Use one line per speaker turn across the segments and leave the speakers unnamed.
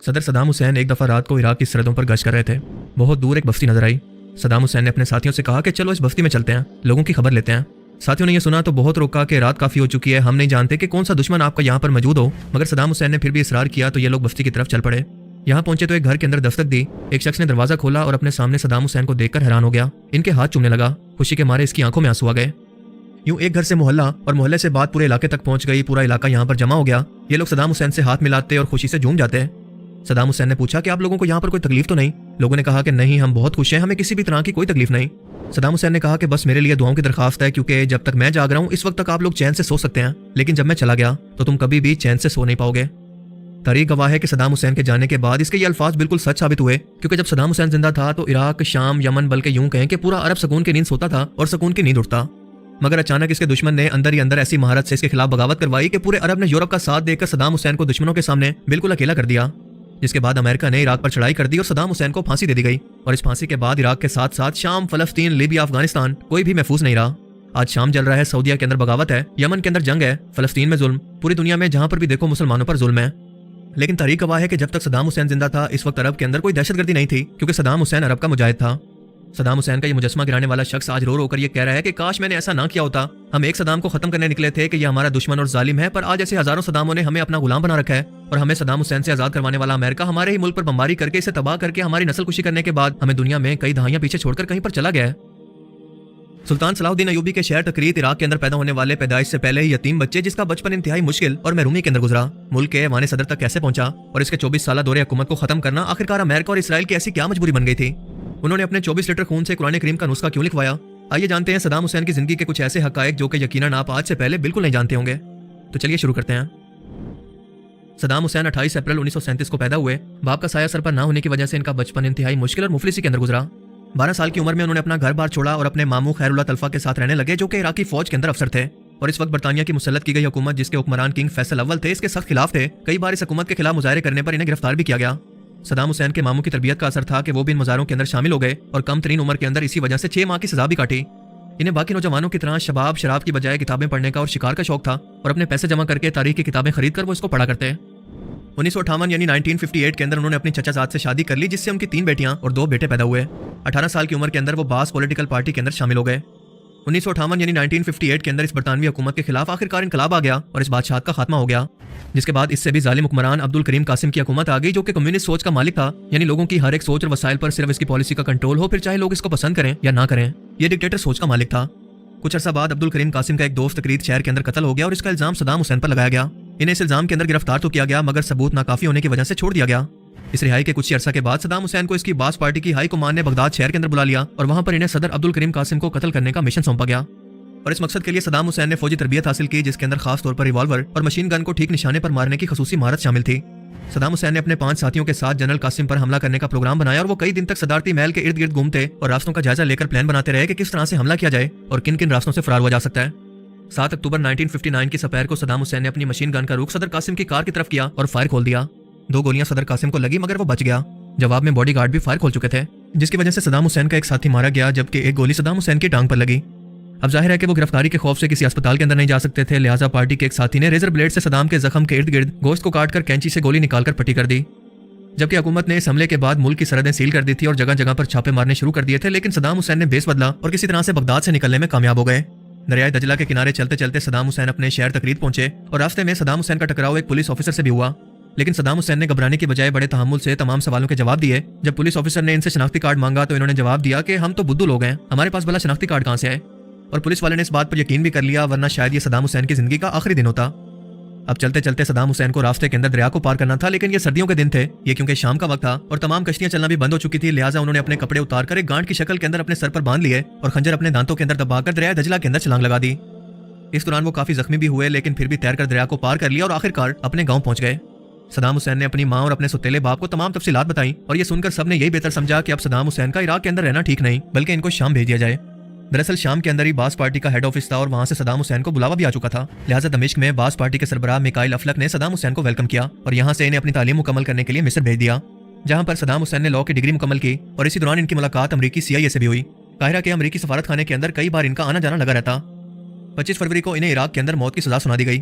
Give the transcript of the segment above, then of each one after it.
صدر Saddam Hussein ایک دفعہ رات کو عراق کی سرحدوں پر گشت کر رہے تھے۔ بہت دور ایک بستی نظر آئی۔ صدام حسین نے اپنے ساتھیوں سے کہا کہ چلو اس بستی میں چلتے ہیں، لوگوں کی خبر لیتے ہیں۔ ساتھیوں نے یہ سنا تو بہت روکا کہ رات کافی ہو چکی ہے، ہم نہیں جانتے کہ کون سا دشمن آپ کا یہاں پر موجود ہو، مگر صدام حسین نے پھر بھی اصرار کیا تو یہ لوگ بستی کی طرف چل پڑے۔ یہاں پہنچے تو ایک گھر کے اندر دستک دی۔ ایک شخص نے دروازہ کھولا اور اپنے سامنے صدام حسین کو دیکھ کر حیران ہو گیا۔ ان کے ہاتھ چومنے لگا، خوشی کے مارے اس کی آنکھوں میں آنسو آ گئے۔ یوں ایک گھر سے محلہ اور محلے سے بات پورے علاقے تک پہنچ گئی، پورا علاقہ یہاں پر جمع ہو گیا۔ یہ لوگ صدام حسین سے ہاتھ ملاتے اور خوشی سے جھوم جاتے ہیں۔ صدام حسین نے پوچھا کہ آپ لوگوں کو یہاں پر کوئی تکلیف تو نہیں؟ لوگوں نے کہا کہ نہیں، ہم بہت خوش ہیں، ہمیں کسی بھی طرح کی کوئی تکلیف نہیں۔ صدام حسین نے کہا کہ بس میرے لیے دعاؤں کی درخواست ہے، کیونکہ جب تک میں جاگ رہا ہوں اس وقت تک آپ لوگ چین سے سو سکتے ہیں، لیکن جب میں چلا گیا تو تم کبھی بھی چین سے سو نہیں پاؤ گے۔ تاریخ گواہ ہے کہ صدام حسین کے جانے کے بعد اس کے یہ الفاظ بالکل سچ ثابت ہوئے، کیونکہ جب صدام حسین زندہ تھا تو عراق، شام، یمن، بلکہ یوں کہیں کہ پورا عرب سکون کی نیند سوتا تھا اور سکون کی نیند اٹھتا۔ مگر اچانک اس کے دشمن نے اندر ہی اندر ایسی مہارت سے اس کے خلاف بغاوت کروائی کہ پورے عرب نے یورپ کا ساتھ دے کر صدام حسین کو دشمنوں کے سامنے بالکل اکیلا کر دیا، جس کے بعد امریکہ نے عراق پر چڑھائی کر دی اور صدام حسین کو پھانسی دے دی گئی۔ اور اس پھانسی کے بعد عراق کے ساتھ ساتھ شام، فلسطین، لیبیا، افغانستان کوئی بھی محفوظ نہیں رہا۔ آج شام جل رہا ہے، سعودیہ کے اندر بغاوت ہے، یمن کے اندر جنگ ہے، فلسطین میں ظلم، پوری دنیا میں جہاں پر بھی دیکھو مسلمانوں پر ظلم ہے۔ لیکن تاریخ گواہ ہے کہ جب تک صدام حسین زندہ تھا اس وقت عرب کے اندر کوئی دہشت گردی نہیں تھی، کیونکہ صدام حسین عرب کا مجاہد تھا۔ صدام حسین کا یہ مجسمہ گرانے والا شخص آج رو رو کر یہ کہہ رہا ہے کہ کاش میں نے ایسا نہ کیا ہوتا، ہم ایک صدام کو ختم کرنے نکلے تھے کہ یہ ہمارا دشمن اور ظالم ہے، پر آج ایسے ہزاروں صداموں نے ہمیں اپنا غلام بنا رکھا ہے، اور ہمیں صدام حسین سے آزاد کروانے والا امریکہ ہمارے ہی ملک پر بمباری کر کے اسے تباہ کر کے ہماری نسل کشی کرنے کے بعد ہمیں دنیا میں کئی دہائیاں پیچھے چھوڑ کر کہیں پر چلا گیا ہے۔ سلطان صلاح الدین ایوبی کے شہر تکریت عراق کے اندر پیدا ہونے والے پیدائش سے پہلے ہی یتیم بچے جس کا بچپن انتہائی مشکل اور محرومی کے اندر گزرا، ملک کے ایوان صدر تک کیسے پہنچا اور اس کے 24 سالہ دور حکومت کو ختم کرنا آخرکار امریکہ اور اسرائیل کی ایسی کیا مجبوری بن گئی تھی؟ انہوں نے اپنے 24 لیٹر خون سے قرآن کریم کا نسخہ کیوں لکھوایا؟ آئیے جانتے ہیں صدام حسین کی زندگی کے کچھ ایسے حقائق جو کہ یقیناً آپ آج سے پہلے بالکل نہیں جانتے ہوں گے۔ تو چلیے شروع کرتے ہیں۔ صدام حسین 28 اپریل 1937 کو پیدا ہوئے۔ باپ کا سایہ سر پر نہ ہونے کی وجہ سے ان کا بچپن انتہائی مشکل اور مفلسی کے اندر گزرا۔ 12 سال کی عمر میں انہوں نے اپنا گھر بار چھوڑا اور اپنے ماموں خیر اللہ طلفہ کے ساتھ رہنے لگے، جو کہ عراقی فوج کے اندر افسر تھے، اور اس وقت برطانیہ کی مسلط کی گئی حکومت جس کے حکمران کنگ فیصل اول تھے اس کے سخت خلاف تھے۔ کئی بار اس حکومت کے خلاف مظاہرے کرنے پر انہیں گرفتار بھی کیا گیا۔ صدام حسین کے ماموں کی تربیت کا اثر تھا کہ وہ بھی ان مظاہروں کے اندر شامل ہو گئے اور کم ترین عمر کے اندر اسی وجہ سے 6 ماہ کی سزا بھی کاٹی۔ انہیں باقی نوجوانوں کی طرح شراب کی بجائے کتابیں پڑھنے کا اور شکار کا شوق تھا، اور اپنے پیسے جمع کر کے تاریخ کی کتابیں خرید کر وہ اس کو پڑھا کرتے۔ 1958 یعنی 1958 کے اندر انہوں نے اپنی چچا زاد سے شادی کر لی، جس سے ان کی 3 بیٹیاں اور 2 بیٹے پیدا ہوئے۔ 18 سال کی عمر کے اندر وہ باس پولیٹیکل پارٹی کے اندر شامل ہو گئے۔ 1958 یعنی 1958 کے اندر اس برطانوی حکومت کے خلاف آخرکار انقلاب آ گیا اور اس بادشاہت کا خاتمہ ہو گیا، جس کے بعد اس سے بھی ظالم حکمران عبد الکریم قاسم کی حکومت آ گئی، جو کہ کمیونسٹ سوچ کا مالک تھا، یعنی لوگوں کی ہر ایک سوچ اور وسائل پر صرف اس کی پالیسی کا کنٹرول ہو، پھر چاہے لوگ اس کو پسند کریں یا نہ کریں۔ یہ ڈکٹیٹر سوچ کا مالک تھا۔ کچھ عرصہ بعد عبد الکریم قاسم کا ایک دوست تقریر شہر کے اندر قتل ہو گیا اور اس کا الزام صدام حسین پر لگایا گیا۔ انہیں اس الزام کے اندر گرفتار تو کیا گیا، مگر ثبوت ناکافی ہونے کی وجہ سے چھوڑ دیا گیا۔ اس رہائی کے کچھ عرصہ کے بعد صدام حسین کو اس کی باس پارٹی کی ہائی کمان نے بغداد شہر کے اندر بلا لیا اور وہاں پر انہیں صدر عبد الکریم قاسم کو قتل کرنے کا مشن سونپا گیا، اور اس مقصد کے لیے صدام حسین نے فوجی تربیت حاصل کی، جس کے اندر خاص طور پر ریوالور اور مشین گن کو ٹھیک نشانے پر مارنے کی خصوصی مہارت شامل تھی۔ صدام حسین نے اپنے 5 ساتھیوں کے ساتھ جنرل قاسم پر حملہ کرنے کا پروگرام بنایا، اور وہ کئی دن تک صدارتی محل کے ارد گرد گھومتے اور راستوں کا جائزہ لے کر پلان بناتے رہے کہ کس طرح سے حملہ کیا جائے اور کن کن راستوں سے فرار ہوا جا سکتا ہے۔ 7 اکتوبر 1959 کی سپہر کو صدام حسین نے اپنی مشین گن کا رخ صدر قاسم کی کار کی طرف کیا اور فائر کھول دیا۔ 2 گولیاں صدر قاسم کو لگی، مگر وہ بچ گیا۔ جواب میں باڈی گارڈ بھی فائر کھول چکے تھے، جس کی وجہ سے صدام حسین کا ایک ساتھی مارا گیا، جبکہ ایک گولی صدام حسین کی ٹانگ پر لگی۔ اب ظاہر ہے کہ وہ گرفتاری کے خوف سے کسی اسپتال کے اندر نہیں جا سکتے تھے، لہٰذا پارٹی کے ایک ساتھی نے ریزر بلیڈ سے صدام کے زخم کے ارد گرد گوشت کو کاٹ کر کینچی سے گولی نکال کر پٹی کر دی۔ جبکہ حکومت نے اس حملے کے بعد ملک کی سرحدیں سیل کر دی تھی اور جگہ جگہ پر چھاپے مارنے شروع کر دیے تھے، لیکن صدام حسین نے بیس بدلا اور کسی طرح سے بغداد سے نکلنے میں کامیاب ہو گئے۔ دریائے دجلہ کے کنارے چلتے چلتے صدام حسین اپنے شہر تقریر پہنچے اور راستے میں صدام حسین کا ٹکراؤ ایک پولیس آفیسر سے بھی ہوا، لیکن صدام حسین نے گھبرانے کی بجائے بڑے تحمل سے تمام سوالوں کے جواب دیے۔ جب پولیس آفیسر نے ان سے شناختی کارڈ مانگا تو انہوں نے جواب دیا کہ ہم تو بدھو لوگ ہیں، ہمارے پاس بھلا شناختی کارڈ کہاں سے آئے؟ اور پولیس والے نے اس بات پر یقین بھی کر لیا، ورنہ شاید یہ صدام حسین کی زندگی کا آخری دن ہوتا۔ اب چلتے چلتے صدام حسین کو راستے کے اندر دریا کو پار کرنا تھا، لیکن یہ سردیوں کے دن تھے، یہ کیونکہ شام کا وقت تھا اور تمام کشتیاں چلنا بھی بند ہو چکی تھی، لہٰذا انہوں نے اپنے کپڑے اتار کر ایک گانٹ کی شکل کے اندر اپنے سر پر باندھ لیے اور خنجر اپنے دانتوں کے اندر دبا کر دریائے دجلہ کے اندر چھلانگ لگا دی۔ اس دوران وہ کافی زخمی بھی ہوئے، لیکن پھر بھی تیر کر دریا کو پار کر لیا اور آخرکار اپنے گاؤں پہنچ گئے۔ صدام حسین نے اپنی ماں اور اپنے ستیلے باپ کو تمام تفصیلات بتائیں، اور یہ سن کر سب نے یہی بہتر سمجھا کہ اب صدام حسین کا عراق کے اندر رہنا ٹھیک نہیں، بلکہ ان کو شام بھیج دیا جائے۔ دراصل شام کے اندر ہی باس پارٹی کا ہیڈ آفس تھا اور وہاں سے صدام حسین کو بلاوا بھی آ چکا تھا، لہٰذا دمشق میں باس پارٹی کے سربراہ میکائل افلک نے صدام حسین کو ویلکم کیا اور یہاں سے انہیں اپنی تعلیم مکمل کرنے کے لیے مصر بھیج دیا، جہاں پر صدام حسین نے لاء کی ڈگری مکمل کی، اور اسی دوران ان کی ملاقات امریکی CIA سے بھی ہوئی۔ قاہرہ کے امریکی سفارت خانے کے اندر کئی بار ان کا آنا جانا لگا رہتا۔ 25 فروری کو انہیں عراق کے اندر موت کی سزا سنا دی گئی۔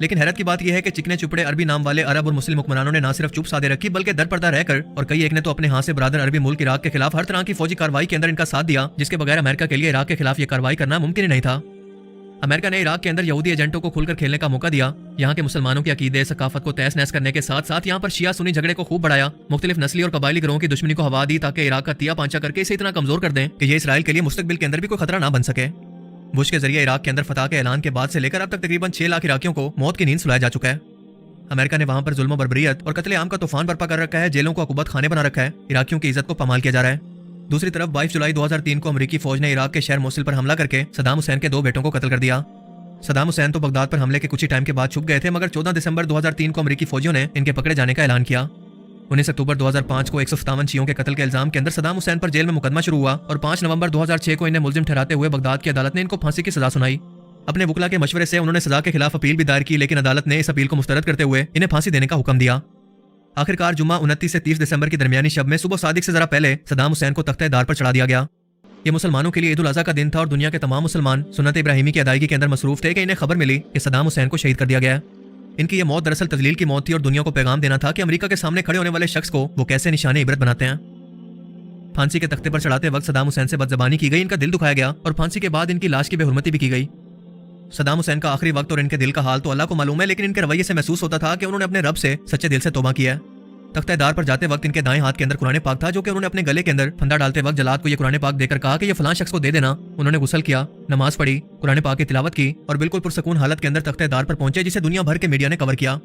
لیکن حیرت کی بات یہ ہے کہ چکنے چپڑے عربی نام والے عرب اور مسلم حکمرانوں نے نہ صرف چپ سادے رکھی بلکہ در پردہ رہ کر اور کئی ایک نے تو اپنے ہاتھ سے برادر عربی ملک عراق کے خلاف ہر طرح کی فوجی کارروائی کے اندر ان کا ساتھ دیا، جس کے بغیر امریکہ کے لیے عراق کے خلاف یہ کارروائی کرنا ممکن ہی نہیں تھا۔ امریکہ نے عراق کے اندر یہودی ایجنٹوں کو کھل کر کھیلنے کا موقع دیا، یہاں کے مسلمانوں کے عقیدے ثقافت کو تہس نہس کرنے کے ساتھ ساتھ یہاں پر شیعہ سنی جھگڑے کو خوب بڑھایا، مختلف نسلی اور قبائلی گروہوں کی دشمنی کو ہوا دی تاکہ عراق کا تیا پانچا کر کے اسے اتنا کمزور کر دیں کہ یہ اسرائیل کے لیے مستقبل کے اندر بھی کوئی خطرہ نہ بن سکے۔ بش کے ذریعے عراق کے اندر فتح کے اعلان کے بعد سے لے کر اب تک تقریباً 6 لاکھ عراقیوں کو موت کی نیند سلایا جا چکا ہے۔ امریکہ نے وہاں پر ظلم و بربریت اور قتل عام کا طوفان برپا کر رکھا ہے، جیلوں کو عقوبت خانے بنا رکھا ہے، عراقیوں کی عزت کو پامال کیا جا رہا ہے۔ دوسری طرف 22 جولائی 2003 کو امریکی فوج نے عراق کے شہر موصل پر حملہ کر کے صدام حسین کے 2 بیٹوں کو قتل کر دیا۔ صدام حسین تو بغداد پر حملے کے کچھ ہی ٹائم کے بعد چھپ گئے تھے، مگر 14 دسمبر 2003 کو امریکی فوجیوں نے ان کے پکڑے جانے کا اعلان کیا۔ 19 اکتوبر 2005 کو 157 شیعوں کے قتل کے الزام کے اندر صدام حسین پر جیل میں مقدمہ شروع ہوا اور 5 نومبر 2006 کو انہیں ملزم ٹھہراتے ہوئے بغداد کی عدالت نے ان کو پھانسی کی سزا سنائی۔ اپنے وکلا کے مشورے سے انہوں نے سزا کے خلاف اپیل بھی دائر کی، لیکن عدالت نے اس اپیل کو مسترد کرتے ہوئے انہیں پھانسی دینے کا حکم دیا۔ آخرکار جمعہ 29 سے 30 دسمبر کی درمیانی شب میں صبح صادق سے ذرا پہلے صدام حسین کو تختہ دار پر چڑھا دیا گیا۔ یہ مسلمانوں کے لیے عید الاضحیٰ کا دن تھا اور دنیا کے تمام مسلمان سنت ابراہیمی کی ادائیگی کے اندر مصروف تھے کہ انہیں خبر ملی کہ صدام حسین کو شہید کر دیا گیا ہے۔ ان کی یہ موت دراصل تذلیل کی موت تھی اور دنیا کو پیغام دینا تھا کہ امریکہ کے سامنے کھڑے ہونے والے شخص کو وہ کیسے نشان عبرت بناتے ہیں۔ پھانسی کے تختے پر چڑھاتے وقت صدام حسین سے بدزبانی کی گئی، ان کا دل دکھایا گیا اور پھانسی کے بعد ان کی لاش کی بے حرمتی بھی کی گئی۔ صدام حسین کا آخری وقت اور ان کے دل کا حال تو اللہ کو معلوم ہے، لیکن ان کے رویے سے محسوس ہوتا تھا کہ انہوں نے اپنے رب سے سچے دل سے توبہ کیا ہے۔ تختہ دار پر جاتے وقت ان کے دائیں ہاتھ کے اندر قرآن پاک تھا، جو کہ انہوں نے اپنے گلے کے اندر پھندا ڈالتے وقت جلاد کو یہ قرآن پاک دے کر کہا کہ یہ فلاں شخص کو دے دینا۔ انہوں نے غسل کیا، نماز پڑھی، قرآن پاک کی تلاوت کی اور بالکل پرسکون حالت کے اندر تختہ دار پر پہنچے، جسے دنیا بھر کے میڈیا نے کور کیا۔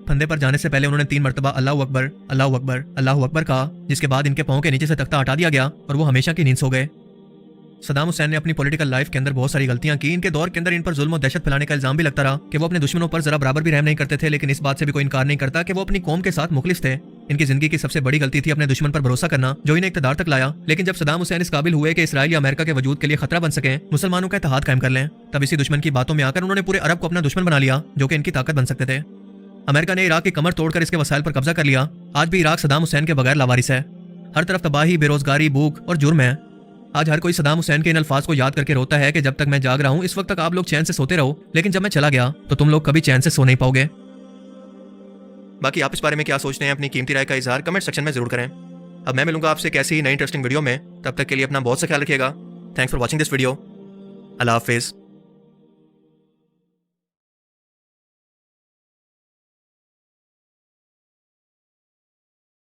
پھندے پر جانے سے پہلے انہوں نے 3 مرتبہ اللہ اکبر اللہ اکبر اللہ اکبر کہا، جس کے بعد ان کے پاؤں کے نیچے سے تختہ ہٹا دیا گیا اور وہ ہمیشہ کی نیند سو گئے۔ صدام حسین نے اپنی پولیٹیکل لائف کے اندر بہت ساری غلطیاں کی۔ ان کے دور کے اندر ان پر ظلم و دہشت پھیلانے کا الزام بھی لگتا رہا کہ وہ اپنے دشمنوں پر ذرا برابر بھی رحم نہیں کرتے تھے، لیکن اس بات سے بھی کوئی انکار نہیں کرتا کہ وہ اپنی قوم کے ساتھ مخلص تھے۔ ان کی زندگی کی سب سے بڑی غلطی تھی اپنے دشمن پر بھروسہ کرنا، جو انہیں اقتدار تک لایا۔ لیکن جب صدام حسین اس قابل ہوئے کہ اسرائیل یا امریکہ کے وجود کے لیے خطرہ بن سکیں، مسلمانوں کا اتحاد قائم کر لیں، تب اسی دشمن کی باتوں میں آ کر انہوں نے پورے عرب کو اپنا دشمن بنا لیا، جو کہ ان کی طاقت بن سکتے تھے۔ امریکہ نے عراق کی کمر توڑ کر اس کے وسائل پر قبضہ کر لیا۔ آج بھی عراق صدام حسین کے بغیر لاوارث ہے، ہر طرف تباہی، بے روزگاری، بھوک اور جرم ہے۔ آج ہر کوئی صدام حسین کے ان الفاظ کو یاد کر کے روتا ہے کہ جب تک میں جاگ رہا ہوں اس وقت تک آپ لوگ چین سے سوتے رہو، لیکن جب میں چلا گیا تو تم لوگ کبھی چین سے سو نہیں پاؤ گے۔ باقی آپ اس بارے میں کیا سوچتے ہیں؟ اپنی قیمتی رائے کا اظہار کمنٹ سیکشن میں ضرور کریں۔ اب میں ملوں گا آپ سے ایسی ہی نئی انٹرسٹنگ ویڈیو میں، تب تک کے لیے اپنا بہت سا خیال رکھیے گا۔ Thanks for watching this video. اللہ حافظ۔